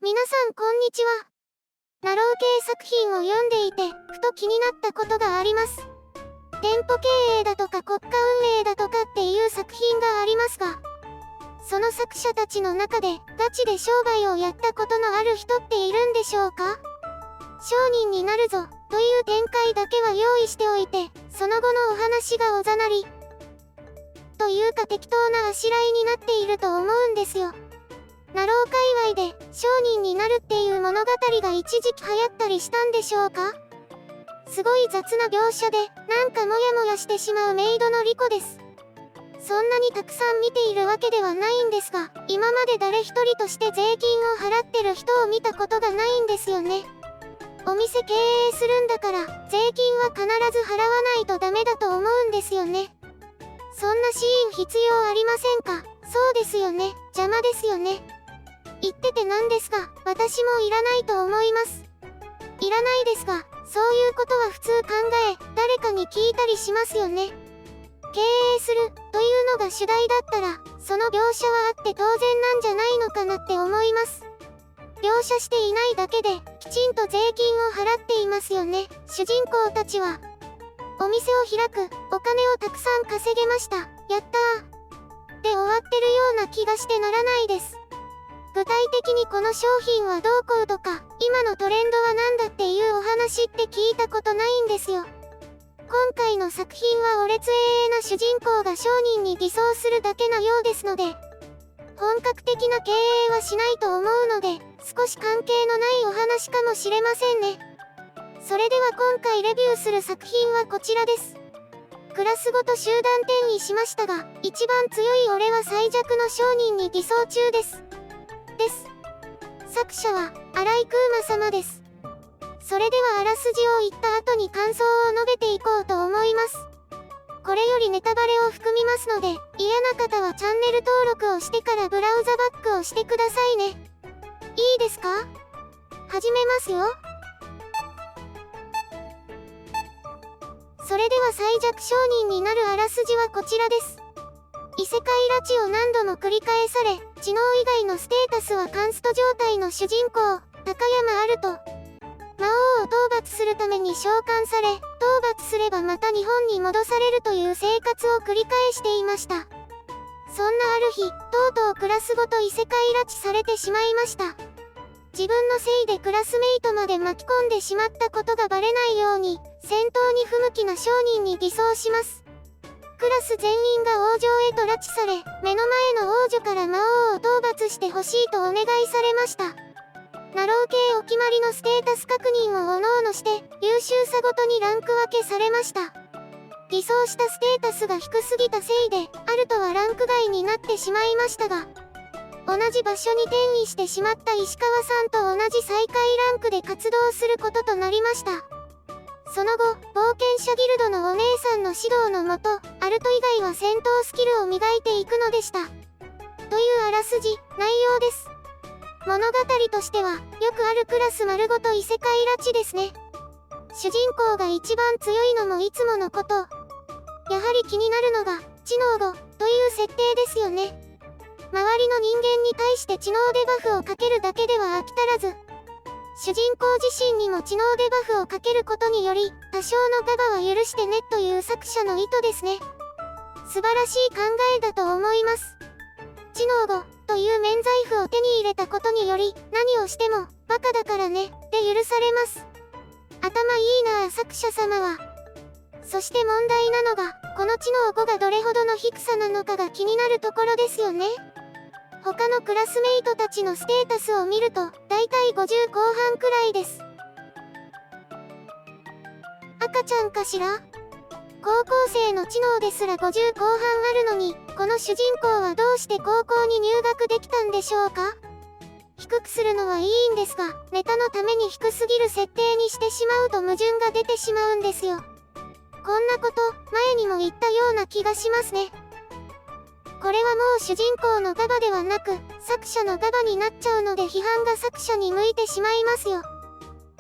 皆さんこんにちは。ナロー系作品を読んでいて、ふと気になったことがあります。店舗経営だとか国家運営だとかっていう作品がありますが、その作者たちの中でガチで商売をやったことのある人っているんでしょうか？商人になるぞという展開だけは用意しておいて、その後のお話がおざなりというか適当なあしらいになっていると思うんですよ。ナロー界隈で商人になるっていう物語が一時期流行ったりしたんでしょうか？すごい雑な描写でなんかモヤモヤしてしまうメイドのリコです。そんなにたくさん見ているわけではないんですが、今まで誰一人として税金を払ってる人を見たことがないんですよね。お店経営するんだから税金は必ず払わないとダメだと思うんですよね。そんなシーン必要ありませんか？そうですよね。邪魔ですよね。言っててなんですが、私もいらないと思います。いらないですが、そういうことは普通考え、誰かに聞いたりしますよね。経営するというのが主題だったら、その描写はあって当然なんじゃないのかなって思います。描写していないだけで、きちんと税金を払っていますよね。主人公たちは、お店を開く、お金をたくさん稼げました。やったー。で終わってるような気がしてならないです。具体的にこの商品はどうこうとか、今のトレンドはなんだっていうお話って聞いたことないんですよ。今回の作品はお劣な主人公が商人に偽装するだけのようですので、本格的な経営はしないと思うので、少し関係のないお話かもしれませんね。それでは今回レビューする作品はこちらです。クラスごと集団転移しましたが、一番強い俺は最弱の商人に偽装中です。作者は荒井空馬様です。それではあらすじを言った後に感想を述べていこうと思います。これよりネタバレを含みますので、嫌な方はチャンネル登録をしてからブラウザバックをしてくださいね。いいですか？始めますよ。それでは最弱商人になるあらすじはこちらです。異世界拉致を何度も繰り返され、知能以外のステータスはカンスト状態の主人公、高山あると、魔王を討伐するために召喚され、討伐すればまた日本に戻されるという生活を繰り返していました。そんなある日、とうとうクラスごと異世界拉致されてしまいました。自分のせいでクラスメイトまで巻き込んでしまったことがバレないように、戦闘に不向きな商人に偽装します。クラス全員が王城へと拉致され、目の前の王女から魔王を討伐してほしいとお願いされました。ナロー系お決まりのステータス確認をおのおのして、優秀さごとにランク分けされました。偽装したステータスが低すぎたせいで、アルトはランク外になってしまいましたが、同じ場所に転移してしまった石川さんと同じ最下位ランクで活動することとなりました。その後、冒険者ギルドのお姉さんの指導のもと、アルト以外は戦闘スキルを磨いていくのでした。というあらすじ、内容です。物語としては、よくあるクラス丸ごと異世界拉致ですね。主人公が一番強いのもいつものこと。やはり気になるのが、知能5という設定ですよね。周りの人間に対して知能デバフをかけるだけでは飽き足らず、主人公自身にも知能デバフをかけることにより、多少のガバは許してねという作者の意図ですね。素晴らしい考えだと思います。知能5という免罪符を手に入れたことにより、何をしても、バカだからね、で許されます。頭いいなあ作者様は。そして問題なのが、この知能5がどれほどの低さなのかが気になるところですよね。他のクラスメイトたちのステータスを見ると、だいたい50後半くらいです。赤ちゃんかしら？高校生の知能ですら50後半あるのに、この主人公はどうして高校に入学できたんでしょうか？低くするのはいいんですが、ネタのために低すぎる設定にしてしまうと矛盾が出てしまうんですよ。こんなこと、前にも言ったような気がしますね。これはもう主人公のガバではなく、作者のガバになっちゃうので批判が作者に向いてしまいますよ。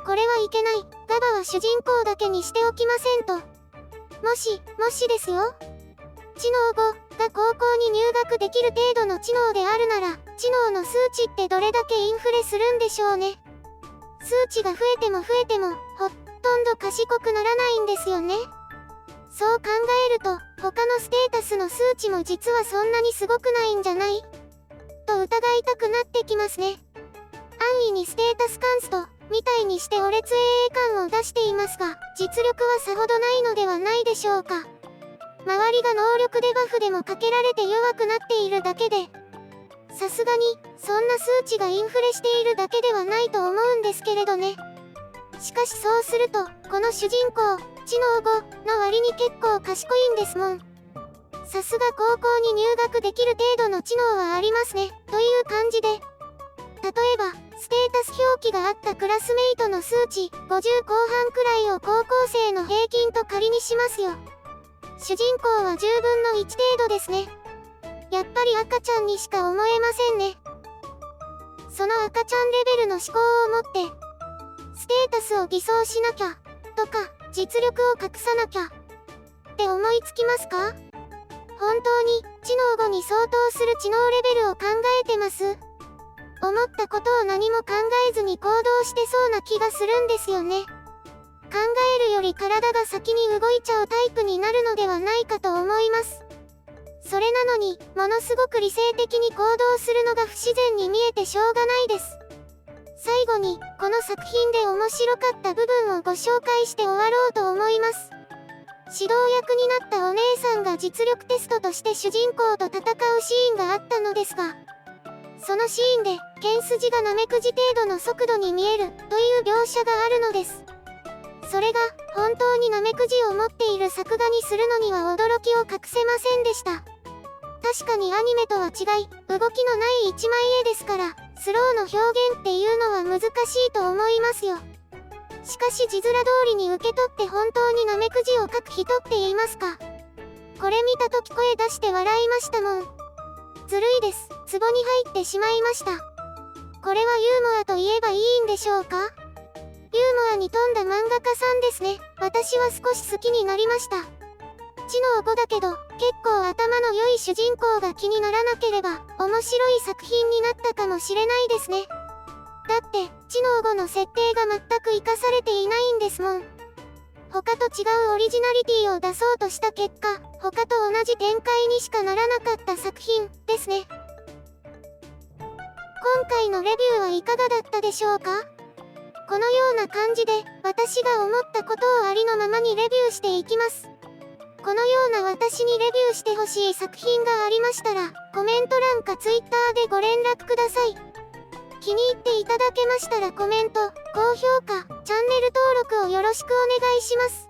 これはいけない。ガバは主人公だけにしておきませんと。もしですよ。知能5が高校に入学できる程度の知能であるなら、知能の数値ってどれだけインフレするんでしょうね。数値が増えてもほとんど賢くならないんですよね。そう考えると、他のステータスの数値も実はそんなにすごくないんじゃないと疑いたくなってきますね。安易にステータスカンストみたいにしてお劣感を出していますが、実力はさほどないのではないでしょうか。周りが能力デバフでもかけられて弱くなっているだけで、さすがにそんな数値がインフレしているだけではないと思うんですけれどね。しかしそうすると、この主人公、知能5の割に結構賢いんですもん。さすが高校に入学できる程度の知能はありますね、という感じで。例えば、ステータス表記があったクラスメイトの数値、50後半くらいを高校生の平均と仮にしますよ。主人公は10分の1程度ですね。やっぱり赤ちゃんにしか思えませんね。その赤ちゃんレベルの思考を持って、ステータスを偽装しなきゃ、とか、実力を隠さなきゃ、って思いつきますか？本当に、知能5に相当する知能レベルを考えてます？思ったことを何も考えずに行動してそうな気がするんですよね。考えるより体が先に動いちゃうタイプになるのではないかと思います。それなのに、ものすごく理性的に行動するのが不自然に見えてしょうがないです。最後に、この作品で面白かった部分をご紹介して終わろうと思います。指導役になったお姉さんが実力テストとして主人公と戦うシーンがあったのですが、そのシーンで、剣筋がナメクジ程度の速度に見える、という描写があるのです。それが、本当にナメクジを持っている作画にするのには驚きを隠せませんでした。確かにアニメとは違い、動きのない一枚絵ですから、スローの表現っていうのは難しいと思いますよ。しかし字面通りに受け取って本当にナメクジを描く人って言いますか。これ見たとき声出して笑いましたもん。ずるいです。ツボに入ってしまいました。これはユーモアと言えばいいんでしょうか？ユーモアに富んだ漫画家さんですね。私は少し好きになりました。知能5だけど、結構頭の良い主人公が気にならなければ、面白い作品になったかもしれないですね。だって、知能5の設定が全く活かされていないんですもん。他と違うオリジナリティを出そうとした結果、他と同じ展開にしかならなかった作品ですね。今回のレビューはいかがだったでしょうか？このような感じで、私が思ったことをありのままにレビューしていきます。このような私にレビューしてほしい作品がありましたら、コメント欄か Twitter でご連絡ください。気に入っていただけましたらコメント、高評価、チャンネル登録をよろしくお願いします。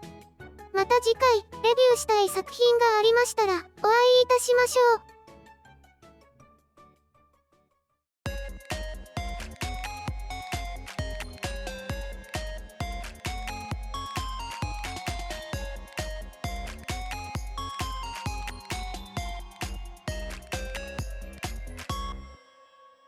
また次回、レビューしたい作品がありましたら、お会いいたしましょう。